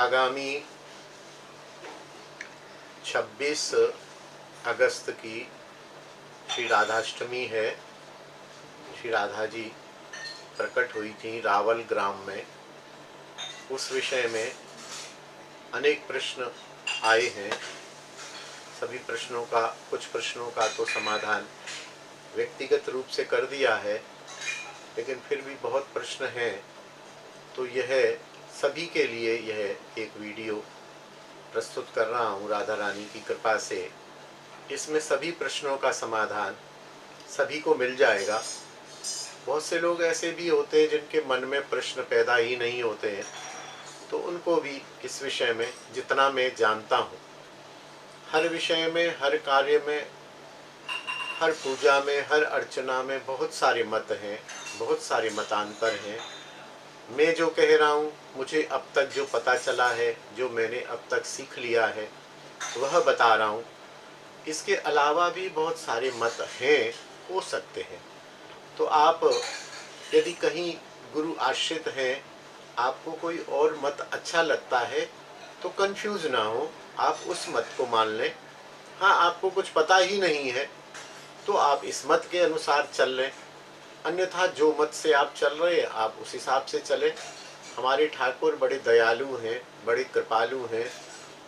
आगामी 26 अगस्त की श्री राधाष्टमी है। श्री राधा जी प्रकट हुई थी रावल ग्राम में। उस विषय में अनेक प्रश्न आए हैं। सभी प्रश्नों का, कुछ प्रश्नों का तो समाधान व्यक्तिगत रूप से कर दिया है, लेकिन फिर भी बहुत प्रश्न हैं। तो यह सभी के लिए यह एक वीडियो प्रस्तुत कर रहा हूँ राधा रानी की कृपा से। इसमें सभी प्रश्नों का समाधान सभी को मिल जाएगा। बहुत से लोग ऐसे भी होते हैं जिनके मन में प्रश्न पैदा ही नहीं होते हैं, तो उनको भी इस विषय में जितना मैं जानता हूँ, हर विषय में, हर कार्य में, हर पूजा में, हर अर्चना में बहुत सारे मत हैं, बहुत सारे मतांतर हैं। मैं जो कह रहा हूँ, मुझे अब तक जो पता चला है, जो मैंने अब तक सीख लिया है, वह बता रहा हूँ। इसके अलावा भी बहुत सारे मत हैं, हो सकते हैं। तो आप यदि कहीं गुरु आश्रित हैं, आपको कोई और मत अच्छा लगता है, तो कंफ्यूज ना हो, आप उस मत को मान लें। हाँ, आपको कुछ पता ही नहीं है तो आप इस मत के अनुसार चल लें, अन्यथा जो मत से आप चल रहे हैं आप उस हिसाब से चलें। हमारे ठाकुर बड़े दयालु हैं, बड़े कृपालु हैं।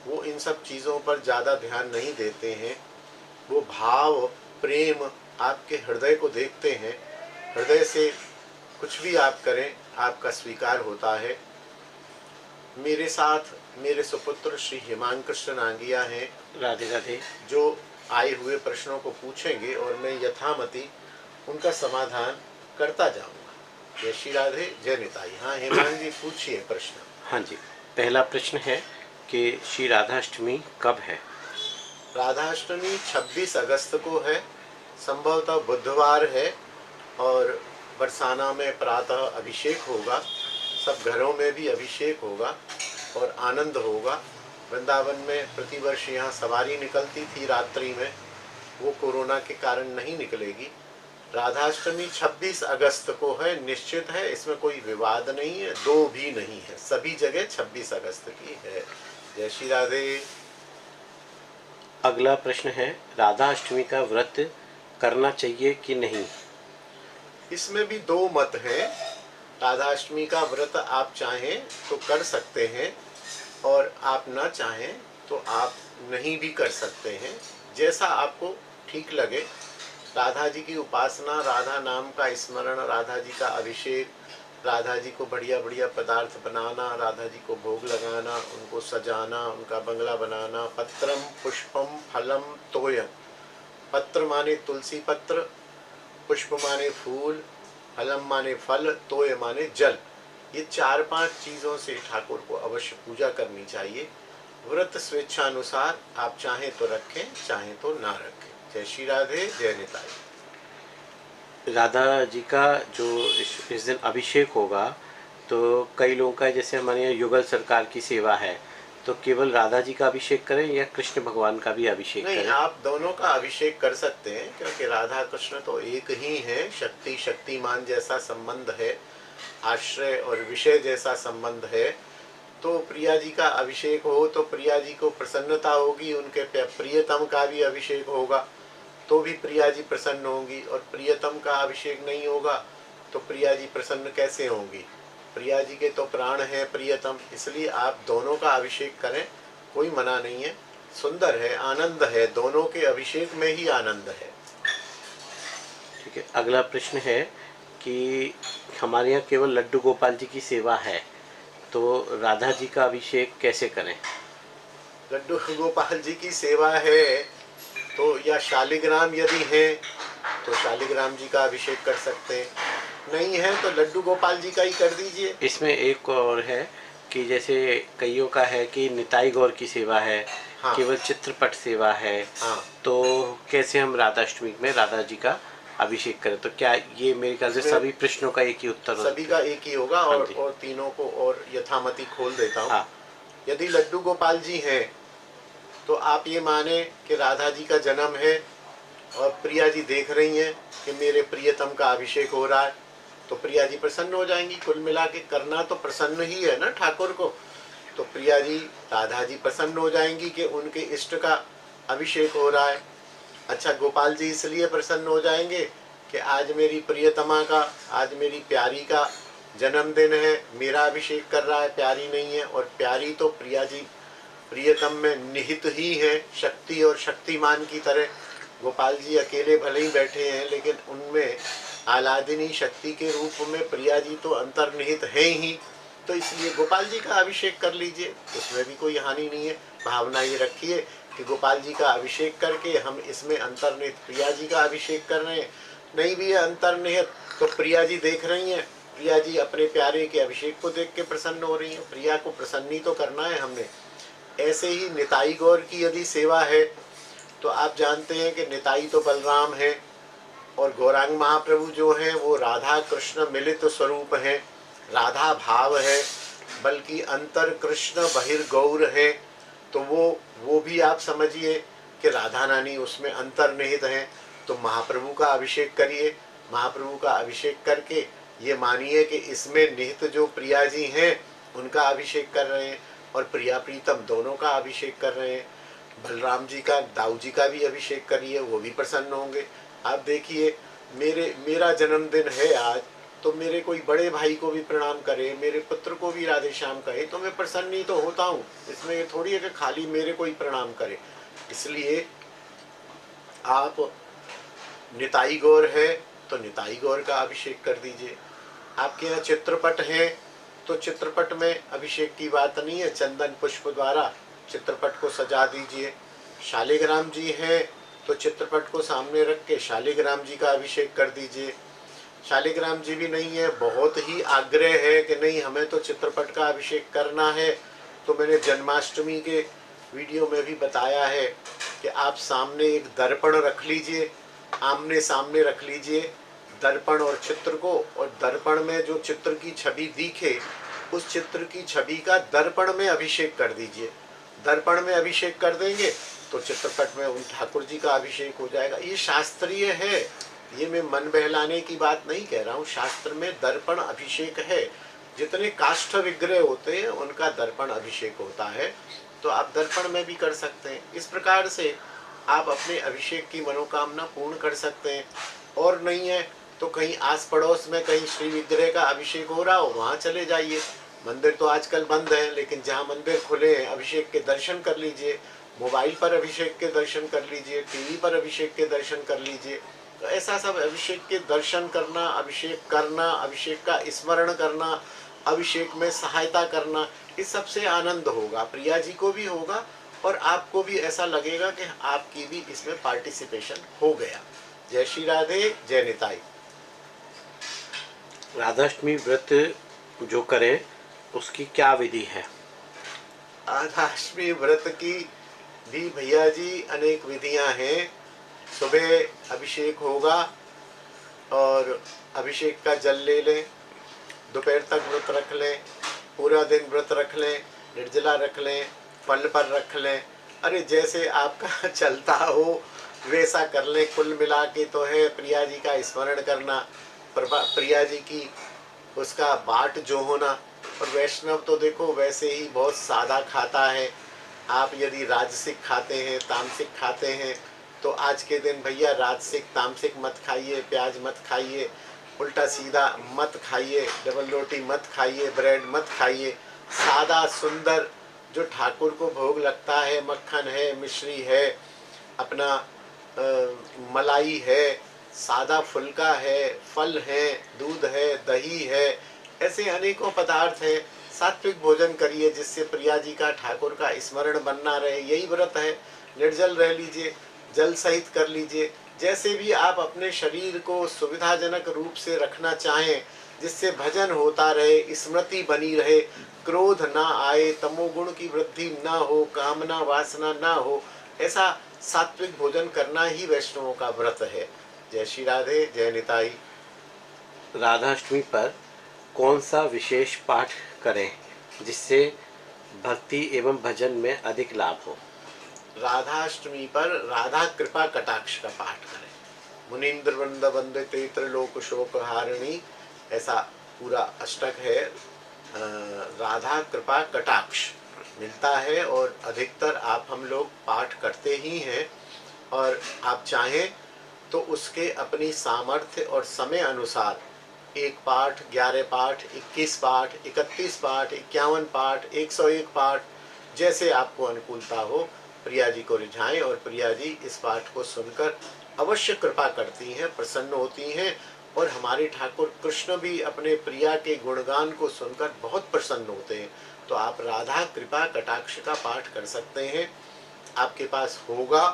वो इन सब चीज़ों पर ज़्यादा ध्यान नहीं देते हैं। वो भाव, प्रेम आपके हृदय को देखते हैं। हृदय से कुछ भी आप करें, आपका स्वीकार होता है। मेरे साथ मेरे सुपुत्र श्री हिमांक कृष्ण नांगिया हैं, राधे राधे, जो आए हुए प्रश्नों को पूछेंगे और मैं यथामति उनका समाधान करता जाऊंगा। जय श्री राधे, जय निताई। हाँ हेमांग जी, पूछिए प्रश्न। हाँ जी, पहला प्रश्न है कि श्री राधाष्टमी कब है? राधाष्टमी 26 अगस्त को है, संभवतः बुधवार है। और बरसाना में प्रातः अभिषेक होगा, सब घरों में भी अभिषेक होगा और आनंद होगा। वृंदावन में प्रतिवर्ष यहाँ सवारी निकलती थी रात्रि में, वो कोरोना के कारण नहीं निकलेगी। राधाष्टमी 26 अगस्त को है, निश्चित है, इसमें कोई विवाद नहीं है, दो भी नहीं है, सभी जगह 26 अगस्त की है। जय श्री राधे। अगला प्रश्न है, राधाष्टमी का व्रत करना चाहिए कि नहीं? इसमें भी दो मत हैं। राधाष्टमी का व्रत आप चाहें तो कर सकते हैं और आप ना चाहें तो आप नहीं भी कर सकते हैं, जैसा आपको ठीक लगे। राधा जी की उपासना, राधा नाम का स्मरण, राधा जी का अभिषेक, राधा जी को बढ़िया बढ़िया पदार्थ बनाना, राधा जी को भोग लगाना, उनको सजाना, उनका बंगला बनाना। पत्रम पुष्पम फलम तोयम। पत्र माने तुलसी पत्र, पुष्प माने फूल, फलम माने फल, तोय माने जल। ये 4-5 चीज़ों से ठाकुर को अवश्य पूजा करनी चाहिए। व्रत स्वेच्छानुसार, आप चाहें तो रखें, चाहें तो ना रखें। जय श्री राधे, जय निताई। राधा जी का जो इस दिन अभिषेक होगा, तो कई लोगों का, जैसे हमारे यहाँ युगल सरकार की सेवा है, तो केवल राधा जी का अभिषेक करें या कृष्ण भगवान का भी अभिषेक नहीं, करें? आप दोनों का अभिषेक कर सकते हैं, क्योंकि राधा कृष्ण तो एक ही हैं। शक्ति शक्तिमान जैसा संबंध है, आश्रय और विषय जैसा संबंध है। तो प्रिया जी का अभिषेक हो तो प्रिया जी को प्रसन्नता होगी, उनके प्रियतम का भी अभिषेक होगा तो भी प्रिया जी प्रसन्न होंगी, और प्रियतम का अभिषेक नहीं होगा तो प्रिया जी प्रसन्न कैसे होंगी? प्रिया जी के तो प्राण है प्रियतम, इसलिए आप दोनों का अभिषेक करें, कोई मना नहीं है। सुंदर है, आनंद है, दोनों के अभिषेक में ही आनंद है। ठीक है, अगला प्रश्न है कि हमारे यहाँ केवल लड्डू गोपाल जी की सेवा है, तो राधा जी का अभिषेक कैसे करें? लड्डू गोपाल जी की सेवा है तो, या शालिग्राम यदि है तो शालिग्राम जी का अभिषेक कर सकते हैं, नहीं है तो लड्डू गोपाल जी का ही कर दीजिए। इसमें एक और है कि जैसे कईयों का है कि निताई गौर की सेवा है, हाँ। केवल चित्रपट सेवा है, हाँ। तो कैसे हम राधाष्टमी में राधा जी का अभिषेक करें? तो क्या ये, मेरे ख्याल से सभी प्रश्नों का एक ही उत्तर होता है? सभी का एक ही होगा। हाँ और तीनों को और यथामति खोल देता हूँ। हाँ। यदि लड्डू गोपाल जी हैं तो आप ये माने कि राधा जी का जन्म है और प्रिया जी देख रही हैं कि मेरे प्रियतम का अभिषेक हो रहा है, तो प्रिया जी प्रसन्न हो जाएंगी। कुल मिला के करना तो प्रसन्न ही है ना ठाकुर को। तो प्रिया जी, राधा जी प्रसन्न हो जाएंगी कि उनके इष्ट का अभिषेक हो रहा है। अच्छा, गोपाल जी इसलिए प्रसन्न हो जाएंगे कि आज मेरी प्रियतमा का, आज मेरी प्यारी का जन्मदिन है, मेरा अभिषेक कर रहा है, प्यारी नहीं है। और प्यारी तो प्रिया जी प्रियतम में निहित ही है, शक्ति और शक्तिमान की तरह। गोपाल जी अकेले भले ही बैठे हैं, लेकिन उनमें आह्लादिनी शक्ति के रूप में प्रिया जी तो अंतर्निहित है ही। तो इसलिए गोपाल जी का अभिषेक कर लीजिए, उसमें भी कोई हानि नहीं है। भावना ये रखिए कि गोपाल जी का अभिषेक करके हम इसमें अंतर्निहित प्रिया जी का अभिषेक कर रहे हैं। नहीं भी है अंतर्निहित तो प्रिया जी देख रही हैं, प्रिया जी अपने प्यारे के अभिषेक को देख के प्रसन्न हो रही हैं। प्रिया को प्रसन्न ही तो करना है हमने। ऐसे ही निताई गौर की यदि सेवा है तो आप जानते हैं कि निताई तो बलराम है और गौरांग महाप्रभु जो हैं वो राधा कृष्ण मिलित स्वरूप हैं। राधा भाव है, बल्कि अंतर कृष्ण बहिर्गौर है। तो वो भी आप समझिए कि राधा रानी उसमें अंतर्निहित हैं। तो महाप्रभु का अभिषेक करिए, महाप्रभु का अभिषेक करके ये मानिए कि इसमें निहित जो प्रिया जी हैं उनका अभिषेक कर रहे हैं और प्रिया प्रीतम दोनों का अभिषेक कर रहे हैं। बलराम जी का, दाऊ जी का भी अभिषेक करिए, वो भी प्रसन्न होंगे। आप देखिए, मेरा जन्मदिन है आज, तो मेरे कोई बड़े भाई को भी प्रणाम करे, मेरे पुत्र को भी राधे श्याम कहे, तो मैं प्रसन्न ही तो होता हूँ। इसमें ये थोड़ी है कि खाली मेरे को ही प्रणाम करे। इसलिए आप निताई गौर है तो निताई गौर का अभिषेक कर दीजिए। आपके यहाँ चित्रपट है तो चित्रपट में अभिषेक की बात नहीं है, चंदन पुष्प द्वारा चित्रपट को सजा दीजिए। शालिग्राम जी हैं तो चित्रपट को सामने रख के शालिग्राम जी का अभिषेक कर दीजिए। शालिग्राम जी भी नहीं है, बहुत ही आग्रह है कि नहीं हमें तो चित्रपट का अभिषेक करना है, तो मैंने जन्माष्टमी के वीडियो में भी बताया है कि आप सामने एक दर्पण रख लीजिए, आमने सामने रख लीजिए दर्पण और चित्र को, और दर्पण में जो चित्र की छवि दिखे उस चित्र की छवि का दर्पण में अभिषेक कर दीजिए। दर्पण में अभिषेक कर देंगे तो चित्रपट में उन ठाकुर जी का अभिषेक हो जाएगा। ये शास्त्रीय है, ये मैं मन बहलाने की बात नहीं कह रहा हूँ। शास्त्र में दर्पण अभिषेक है, जितने काष्ठ विग्रह होते हैं उनका दर्पण अभिषेक होता है, तो आप दर्पण में भी कर सकते हैं। इस प्रकार से आप अपने अभिषेक की मनोकामना पूर्ण कर सकते हैं। और नहीं है तो कहीं आस पड़ोस में कहीं श्री विग्रह का अभिषेक हो रहा हो, वहाँ चले जाइए। मंदिर तो आजकल बंद है, लेकिन जहाँ मंदिर खुले हैं अभिषेक के दर्शन कर लीजिए। मोबाइल पर अभिषेक के दर्शन कर लीजिए, टीवी पर अभिषेक के दर्शन कर लीजिए। तो ऐसा सब अभिषेक के दर्शन करना, अभिषेक का स्मरण करना, अभिषेक में सहायता करना, इस सबसे आनंद होगा। प्रिया जी को भी होगा और आपको भी ऐसा लगेगा कि आपकी भी इसमें पार्टिसिपेशन हो गया। जय श्री राधे, जय निताई। राधाष्टमी व्रत जो करे उसकी क्या विधि है? राधाष्टमी व्रत की भी भैया जी अनेक विधियां हैं। सुबह अभिषेक होगा और अभिषेक का जल ले लें, दोपहर तक व्रत रख लें, पूरा दिन व्रत रख लें, निर्जला रख लें, फल पर रख लें। अरे जैसे आपका चलता हो वैसा कर लें। कुल मिला के तो है प्रिया जी का स्मरण करना, प्रिया जी की उसका बाट जो होना। और वैष्णव तो देखो वैसे ही बहुत सादा खाता है। आप यदि राजसिक खाते हैं, तामसिक खाते हैं, तो आज के दिन भैया राजसिक तामसिक मत खाइए, प्याज मत खाइए, उल्टा सीधा मत खाइए, डबल रोटी मत खाइए, ब्रेड मत खाइए। सादा सुंदर जो ठाकुर को भोग लगता है, मक्खन है, मिश्री है, अपना मलाई है, सादा फुल्का है, फल है, दूध है, दही है, ऐसे अनेकों पदार्थ हैं। सात्विक भोजन करिए जिससे प्रिया जी का, ठाकुर का स्मरण बनना रहे। यही व्रत है। निर्जल रह लीजिए, जल सहित कर लीजिए। जैसे भी आप अपने शरीर को सुविधाजनक रूप से रखना चाहें, जिससे भजन होता रहे, स्मृति बनी रहे, क्रोध ना आए, तमोगुण की वृद्धि ना हो, कामना वासना ना हो, ऐसा सात्विक भोजन करना ही वैष्णवों का व्रत है। जय श्री राधे, जय निताई। राधाष्टमी पर कौन सा विशेष पाठ करें जिससे भक्ति एवं भजन में अधिक लाभ हो? राधाष्टमी पर राधा कृपा कटाक्ष का पाठ करें। मुनीन्द्र वृंद वंदिते त्रिलोक शोक हारिणी, ऐसा पूरा अष्टक है। राधा कृपा कटाक्ष, मिलता है और अधिकतर आप हम लोग पाठ करते ही हैं। और आप चाहें तो उसके अपनी सामर्थ्य और समय अनुसार 1 पाठ, 11 पाठ, 21 पाठ, 31 पाठ, 51 पाठ, 101 पाठ, जैसे आपको अनुकूलता हो प्रिया जी को रिझाएं। और प्रिया जी इस पाठ को सुनकर अवश्य कृपा करती हैं, प्रसन्न होती हैं। और हमारे ठाकुर कृष्ण भी अपने प्रिया के गुणगान को सुनकर बहुत प्रसन्न होते हैं। तो आप राधा कृपा कटाक्ष का पाठ कर सकते हैं। आपके पास होगा,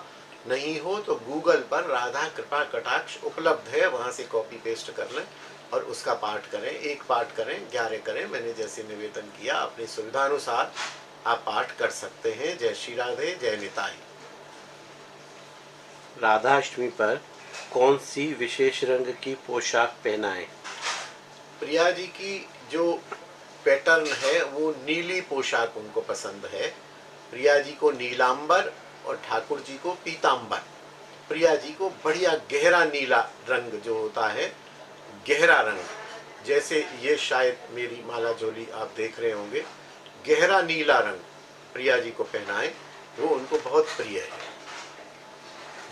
नहीं हो तो गूगल पर राधा कृपा कटाक्ष उपलब्ध है, वहाँ से कॉपी पेस्ट कर लें और उसका पाठ करें। 1 पाठ करें, 11 करें, मैंने जैसे निवेदन किया अपनी सुविधानुसार आप पाठ कर सकते हैं। जय श्री राधे, जय निताई। राधाष्टमी पर कौन सी विशेष रंग की पोशाक पहनाएं? प्रिया जी की जो पैटर्न है वो नीली पोशाक उनको पसंद है। प्रिया जी को नीलांबर और ठाकुर जी को पीतांबर। प्रिया जी को बढ़िया गहरा नीला रंग जो होता है, गहरा रंग, जैसे ये शायद मेरी माला झोली आप देख रहे होंगे, गहरा नीला रंग प्रिया जी को पहनाएं, वो उनको बहुत प्रिय है।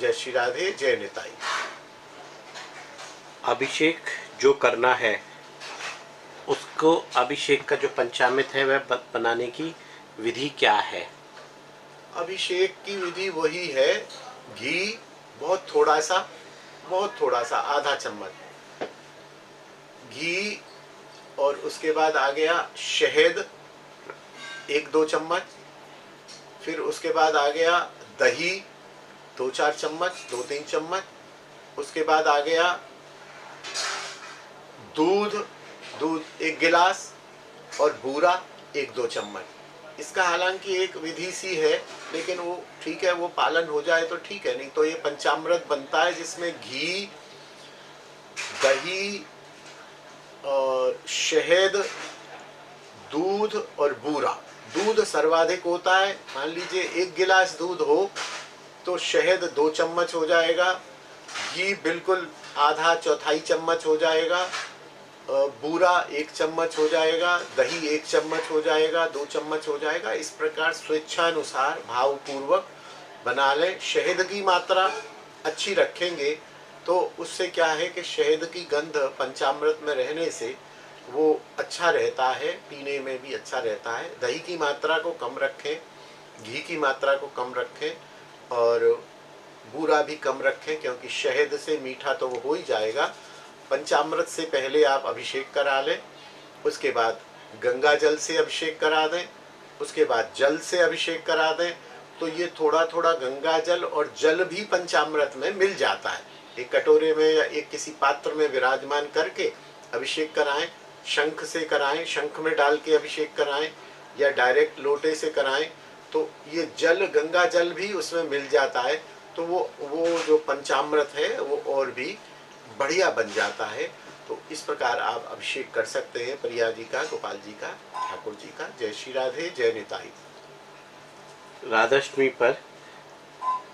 जय श्री राधे, जय निताई। अभिषेक जो करना है उसको अभिषेक का जो पंचामृत है वह बनाने की विधि क्या है? अभिषेक की विधि वही है, घी बहुत थोड़ा सा आधा चम्मच घी, और उसके बाद आ गया शहद 1-2 चम्मच, फिर उसके बाद आ गया दही 2-4 चम्मच, 2-3 चम्मच, उसके बाद आ गया दूध 1 गिलास, और बूरा 1-2 चम्मच। इसका हालांकि एक विधि सी है, लेकिन वो ठीक है, वो पालन हो जाए तो ठीक है, नहीं तो ये पंचामृत बनता है जिसमें घी, दही और शहद, दूध और बूरा। दूध सर्वाधिक होता है, मान लीजिए 1 गिलास दूध हो तो शहद 2 चम्मच हो जाएगा, घी बिल्कुल आधा चौथाई चम्मच हो जाएगा, बूरा 1 चम्मच हो जाएगा, दही 1 चम्मच हो जाएगा, 2 चम्मच हो जाएगा। इस प्रकार स्वेच्छानुसार भावपूर्वक बना लें। शहद की मात्रा अच्छी रखेंगे तो उससे क्या है कि शहद की गंध पंचामृत में रहने से वो अच्छा रहता है, पीने में भी अच्छा रहता है। दही की मात्रा को कम रखें, घी की मात्रा को कम रखें और बूरा भी कम रखें, क्योंकि शहद से मीठा तो वो हो ही जाएगा। पंचामृत से पहले आप अभिषेक करा लें, उसके बाद गंगा जल से अभिषेक करा दें, उसके बाद जल से अभिषेक करा दें। तो ये थोड़ा थोड़ा गंगा जल और जल भी पंचामृत में मिल जाता है। एक कटोरे में या एक किसी पात्र में विराजमान करके अभिषेक कराएं, शंख से कराएं, शंख में डाल के अभिषेक कराएं या डायरेक्ट लोटे से कराएं, तो ये जल, गंगा जल भी उसमें मिल जाता है। तो वो जो पंचामृत है वो और भी बढ़िया बन जाता है। तो इस प्रकार आप अभिषेक कर सकते हैं प्रिया जी का, गोपाल जी का, ठाकुर जी का। जय श्री राधे, जय निताई। राधाष्टमी पर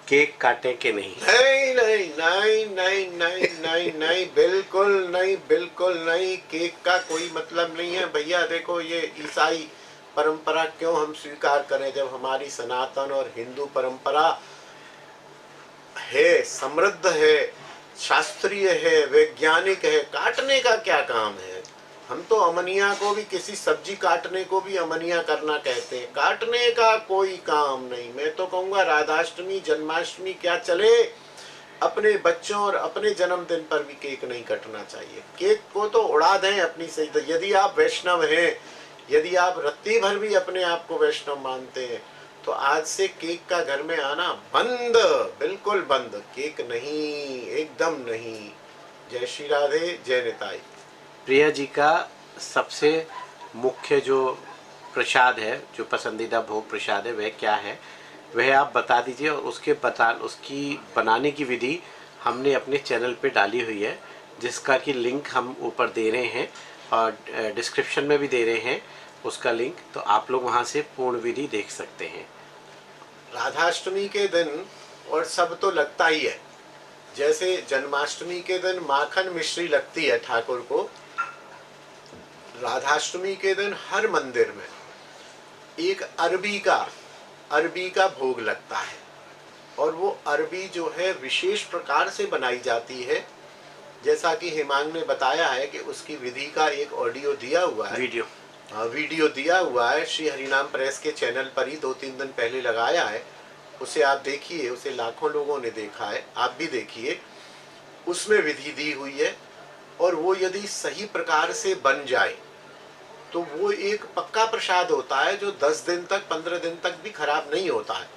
केक काटें कि नहीं? नहीं नहीं नहीं नहीं नहीं नहीं नहीं, बिल्कुल नहीं, बिल्कुल नहीं। केक का कोई मतलब नहीं है भैया। देखो, ये ईसाई परंपरा क्यों हम स्वीकार करें जब हमारी सनातन और हिंदू परंपरा है, समृद्ध है, शास्त्रीय है, वैज्ञानिक है। काटने का क्या काम है? हम तो अमनिया को भी, किसी सब्जी काटने को भी अमनिया करना कहते हैं। काटने का कोई काम नहीं। मैं तो कहूँगा राधाष्टमी, जन्माष्टमी क्या चले, अपने बच्चों और अपने जन्मदिन पर भी केक नहीं कटना चाहिए। केक को तो उड़ा दें अपनी सही। यदि आप वैष्णव हैं, यदि आप रत्ती भर भी अपने आप को वैष्णव मानते हैं, तो आज से केक का घर में आना बंद, बिल्कुल बंद। केक नहीं, एकदम नहीं। जय श्री राधे, जय निताई। प्रिया जी का सबसे मुख्य जो प्रसाद है, जो पसंदीदा भोग प्रसाद है, वह क्या है, वह आप बता दीजिए। और उसकी बनाने की विधि हमने अपने चैनल पे डाली हुई है, जिसका कि लिंक हम ऊपर दे रहे हैं और डिस्क्रिप्शन में भी दे रहे हैं उसका लिंक, तो आप लोग वहाँ से पूर्ण विधि देख सकते हैं। राधाष्टमी के दिन और सब तो लगता ही है। जैसे जन्माष्टमी के दिन माखन मिश्री लगती है ठाकुर को, राधाष्टमी के दिन हर मंदिर में एक अरबी का भोग लगता है, और वो अरबी जो है विशेष प्रकार से बनाई जाती है। जैसा कि हिमांग ने बताया है कि उसकी विधि का एक ऑडियो दिया हुआ है, वीडियो दिया हुआ है, श्री हरिनाम प्रेस के चैनल पर ही 2-3 दिन पहले लगाया है। उसे आप देखिए, उसे लाखों लोगों ने देखा है, आप भी देखिए। उसमें विधि दी हुई है, और वो यदि सही प्रकार से बन जाए तो वो एक पक्का प्रसाद होता है जो 10 दिन तक 15 दिन तक भी खराब नहीं होता है।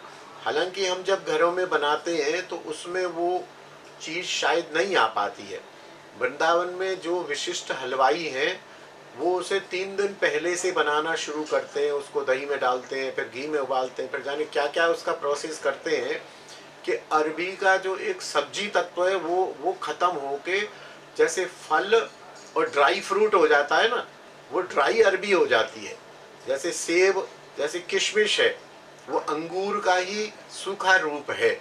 हालांकि हम जब घरों में बनाते हैं तो उसमें वो चीज़ शायद नहीं आ पाती है। वृंदावन में जो विशिष्ट हलवाई हैं वो उसे 3 दिन पहले से बनाना शुरू करते हैं, उसको दही में डालते हैं, फिर घी में उबालते हैं, फिर जाने क्या क्या उसका प्रोसेस करते हैं कि अरबी का जो एक सब्जी तत्व है वो खत्म होके जैसे फल और ड्राई फ्रूट हो जाता है ना, वो ड्राई अरबी हो जाती है। जैसे सेब, जैसे किशमिश है, वो अंगूर का ही सूखा रूप है।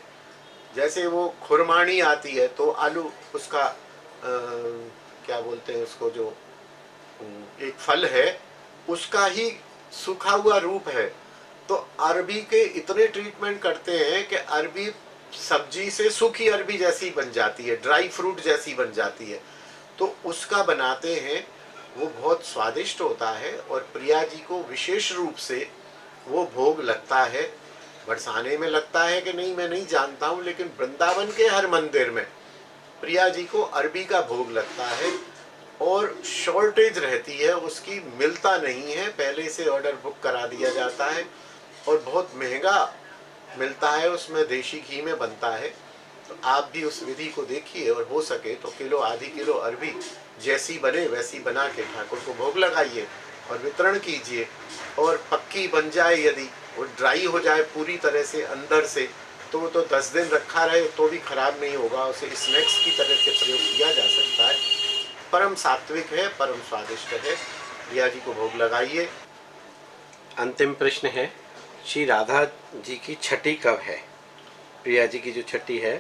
जैसे वो खुरमानी आती है तो आलू उसका क्या बोलते हैं उसको, जो एक फल है उसका ही सूखा हुआ रूप है। तो अरबी के इतने ट्रीटमेंट करते हैं कि अरबी सब्जी से सूखी अरबी जैसी बन जाती है, ड्राई फ्रूट जैसी बन जाती है। तो उसका बनाते हैं, वो बहुत स्वादिष्ट होता है, और प्रिया जी को विशेष रूप से वो भोग लगता है। बरसाने में लगता है कि नहीं मैं नहीं जानता हूँ, लेकिन वृंदावन के हर मंदिर में प्रिया जी को अरबी का भोग लगता है, और शॉर्टेज रहती है उसकी, मिलता नहीं है, पहले से ऑर्डर बुक करा दिया जाता है, और बहुत महंगा मिलता है, उसमें देशी घी में बनता है। तो आप भी उस विधि को देखिए, और हो सके तो किलो आधी किलो अरबी जैसी बने वैसी बना के ठाकुर को भोग लगाइए और वितरण कीजिए। और पक्की बन जाए, यदि वो ड्राई हो जाए पूरी तरह से अंदर से, तो वो तो 10 दिन रखा रहे तो भी खराब नहीं होगा, उसे स्नैक्स की तरह से प्रयोग किया जा सकता है। परम सात्विक है, परम स्वादिष्ट है। प्रिया जी को भोग लगाइए। अंतिम प्रश्न है, श्री राधा जी की छठी कब है? प्रिया जी की जो छठी है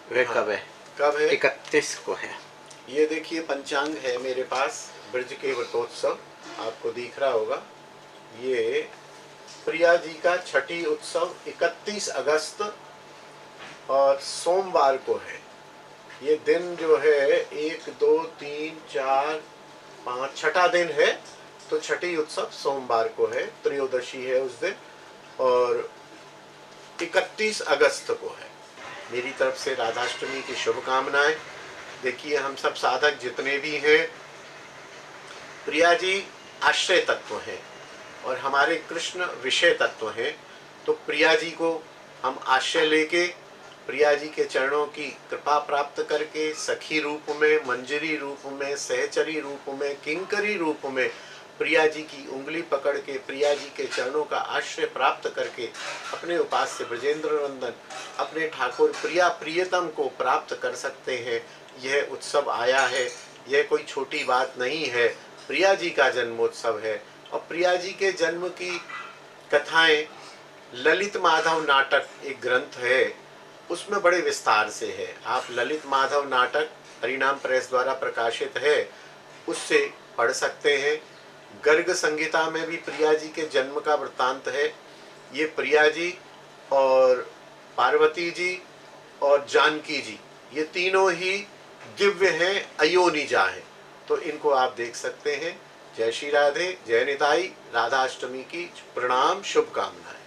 वह कब है? कब है? 31 को है। ये देखिए पंचांग है मेरे पास, ब्रज के व्रतोत्सव आपको दिख रहा होगा। ये प्रिया जी का छठी उत्सव 31 अगस्त और सोमवार को है। ये दिन जो है 1 2 3 4 5 छठा दिन है, तो छठी उत्सव सोमवार को है, त्रयोदशी है उस दिन, और 31 अगस्त को है। मेरी तरफ से राधाष्टमी की शुभकामनाएं। देखिए हम सब साधक जितने भी हैं, प्रिया जी आश्रय तत्व हैं और हमारे कृष्ण विषय तत्व हैं। तो प्रिया जी को हम आश्रय लेके, प्रिया जी के चरणों की कृपा प्राप्त करके, सखी रूप में, मंजरी रूप में, सहचरी रूप में, किंकरी रूप में प्रिया जी की उंगली पकड़ के, प्रिया जी के चरणों का आश्रय प्राप्त करके अपने उपास्य ब्रजेंद्र नंदन, अपने ठाकुर प्रिया प्रियतम को प्राप्त कर सकते हैं। यह उत्सव आया है, यह कोई छोटी बात नहीं है। प्रिया जी का जन्मोत्सव है, और प्रिया जी के जन्म की कथाएं ललित माधव नाटक एक ग्रंथ है, उसमें बड़े विस्तार से है। आप ललित माधव नाटक हरिनाम प्रेस द्वारा प्रकाशित है, उससे पढ़ सकते हैं। गर्ग संहिता में भी प्रिया जी के जन्म का वृत्तांत है। ये प्रिया जी और पार्वती जी और जानकी जी, ये तीनों ही दिव्य हैं, अयोनिजा हैं, तो इनको आप देख सकते हैं। जय श्री राधे, जय निताई, राधाष्टमी की प्रणाम, शुभकामनाएं।